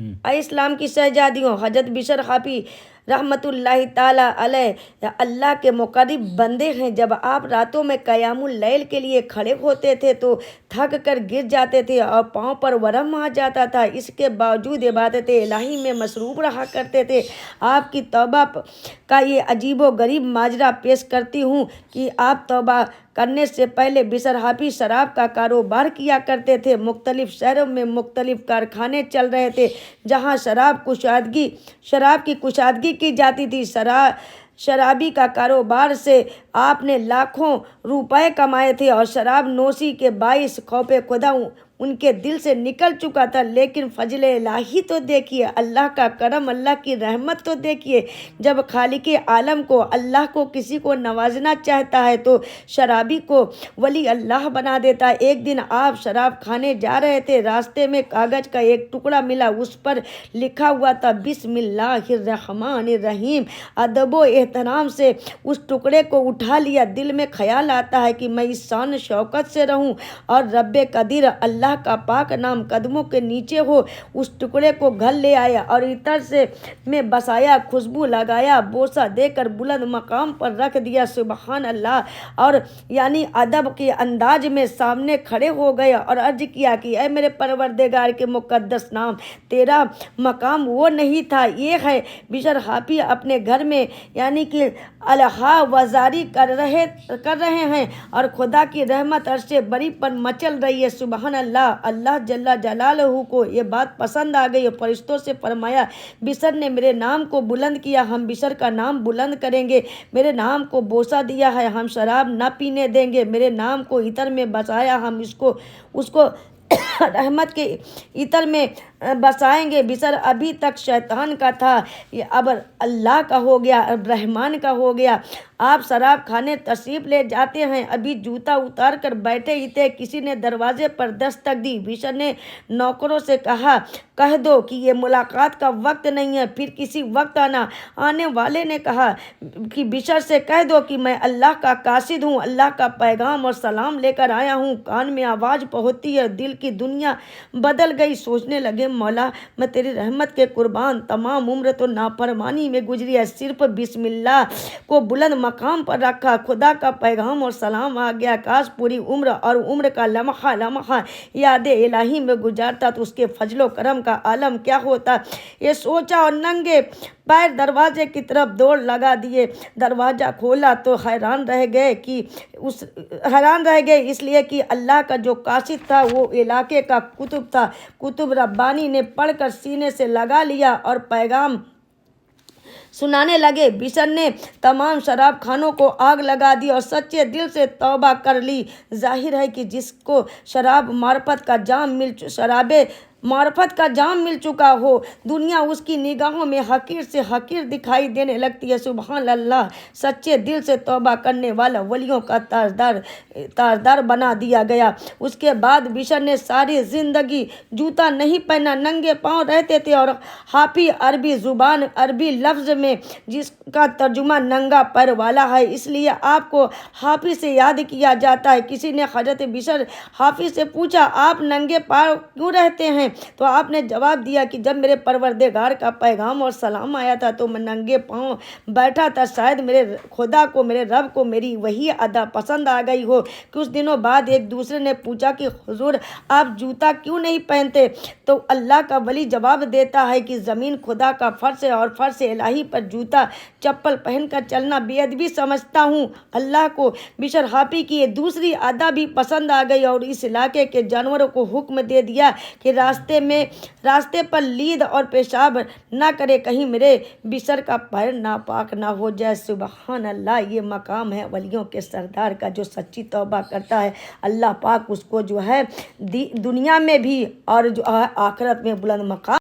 اے اسلام کی شہزادیوں، حضرت بشر حافی رحمۃ اللہ تعالیٰ علیہ اللہ کے مقرب بندے ہیں۔ جب آپ راتوں میں قیام اللیل کے لیے کھڑے ہوتے تھے تو تھک کر گر جاتے تھے اور پاؤں پر ورم آ جاتا تھا، اس کے باوجود عبادت الہی میں مصروف رہا کرتے تھے۔ آپ کی توبہ کا یہ عجیب و غریب ماجرا پیش کرتی ہوں کہ آپ توبہ کرنے سے پہلے بشر حافی شراب کا کاروبار کیا کرتے تھے۔ مختلف شہروں میں مختلف کارخانے چل رہے تھے جہاں شراب کی کشادگی کی جاتی تھی۔ شرابی کا کاروبار سے آپ نے لاکھوں روپے کمائے تھے اور شراب نوشی کے باعث خوف خدا ان کے دل سے نکل چکا تھا۔ لیکن فضل الہی تو دیکھیے، اللہ کا کرم، اللہ کی رحمت تو دیکھیے۔ جب خالق عالم کو، اللہ کو کسی کو نوازنا چاہتا ہے تو شرابی کو ولی اللہ بنا دیتا ہے۔ ایک دن آپ شراب کھانے جا رہے تھے، راستے میں کاغذ کا ایک ٹکڑا ملا، اس پر لکھا ہوا تھا بسم اللہ الرحمن الرحیم۔ ادب و احترام سے اس ٹکڑے کو اٹھا لیا۔ دل میں خیال آتا ہے کہ میں اس شان شوکت سے رہوں اور رب قدیر اللہ کا پاک نام قدموں کے نیچے ہو۔ اس ٹکڑے کو گھر لے آیا اور عطر سے میں بسایا، خوشبو لگایا، بوسہ دے کر بلند مقام پر رکھ دیا۔ سبحان اللہ۔ اور یعنی ادب کے انداز میں سامنے کھڑے ہو گئے اور عرض کیا کہ اے میرے پروردگار کے مقدس نام، تیرا مقام وہ نہیں تھا، یہ ہے۔ بشر حافی اپنے گھر میں یعنی کہ الہا وزاری کر رہے ہیں اور خدا کی رحمت عرش بری پر مچل رہی ہے۔ سبحان اللہ۔ اللہ جل جلالہ کو یہ بات پسند آ گئی اور فرشتوں سے فرمایا بشر نے میرے نام کو بلند کیا، ہم بشر کا نام بلند کریں گے۔ میرے نام کو بوسہ دیا ہے، ہم شراب نہ پینے دیں گے۔ میرے نام کو عطر میں بسایا، ہم اس کو رحمت کے عطر میں بسائیں گے۔ بشر ابھی تک شیطان کا تھا، یہ اب اللہ کا ہو گیا، اب رحمان کا ہو گیا۔ آپ شراب کھانے تشریف لے جاتے ہیں، ابھی جوتا اتار کر بیٹھے ہی تھے، کسی نے دروازے پر دستک دی۔ بشر نے نوکروں سے کہہ دو کہ یہ ملاقات کا وقت نہیں ہے، پھر کسی وقت آنا۔ آنے والے نے کہا کہ بشر سے کہہ دو کہ میں اللہ کا قاصد ہوں، اللہ کا پیغام اور سلام لے کر آیا ہوں۔ کان میں آواز پہنچتی ہے، دل کی دنیا بدل گئی۔ سوچنے لگے مولا میں تیری رحمت کے قربان، تمام عمر تو نافرمانی میں گزری ہے، صرف بسم اللہ کو بلند مقام پر رکھا، خدا کا پیغام اور سلام آ گیا۔ کاش پوری عمر اور عمر کا لمحہ لمحہ یاد الہی میں گزارتا تو اس کے فضل و کرم کا عالم کیا ہوتا۔ یہ سوچا اور ننگے پیر دروازے کی طرف دوڑ لگا دیے۔ دروازہ کھولا تو حیران رہ گئے اس لیے کہ اللہ کا جو قاصد تھا وہ علاقے کا کتب تھا۔ کتب ربانی نے پڑھ کر سینے سے لگا لیا اور پیغام سنانے لگے۔ بشر نے تمام شراب خانوں کو آگ لگا دی اور سچے دل سے توبہ کر لی۔ ظاہر ہے کہ جس کو شراب معرفت کا جام مل چکا ہو، دنیا اس کی نگاہوں میں حقیر سے حقیر دکھائی دینے لگتی ہے۔ سبحان اللہ۔ سچے دل سے توبہ کرنے والا ولیوں کا تاجدار بنا دیا گیا۔ اس کے بعد بشر نے ساری زندگی جوتا نہیں پہنا، ننگے پاؤں رہتے تھے۔ اور حافی عربی زبان، عربی لفظ میں جس کا ترجمہ ننگا پیر والا ہے، اس لیے آپ کو حافی سے یاد کیا جاتا ہے۔ کسی نے حضرت بشر حافی سے پوچھا آپ ننگے پاؤں کیوں رہتے ہیں؟ تو آپ نے جواب دیا کہ جب میرے پروردگار کا پیغام اور سلام آیا تھا تو میں ننگے پاؤں بیٹھا تھا، شاید میرے خدا کو، میرے رب کو میری وہی ادا پسند آ گئی ہو۔ کچھ دنوں بعد ایک دوسرے نے پوچھا کہ حضور آپ جوتا کیوں نہیں پہنتے؟ تو اللہ کا ولی جواب دیتا ہے کہ زمین خدا کا فرش ہے اور فرش الہی پر جوتا چپل پہن کر چلنا بے ادبی سمجھتا ہوں۔ اللہ کو بشر حافی کی یہ دوسری ادا بھی پسند آ گئی اور اس علاقے کے جانوروں کو حکم دے دیا کہ راستے پر لید اور پیشاب نہ کرے، کہیں میرے بشر کا پیر ناپاک نہ ہو جائے۔ سبحان اللہ۔ یہ مقام ہے ولیوں کے سردار کا، جو سچی توبہ کرتا ہے اللہ پاک اس کو جو ہے دنیا میں بھی اور جو ہے آخرت میں بلند مقام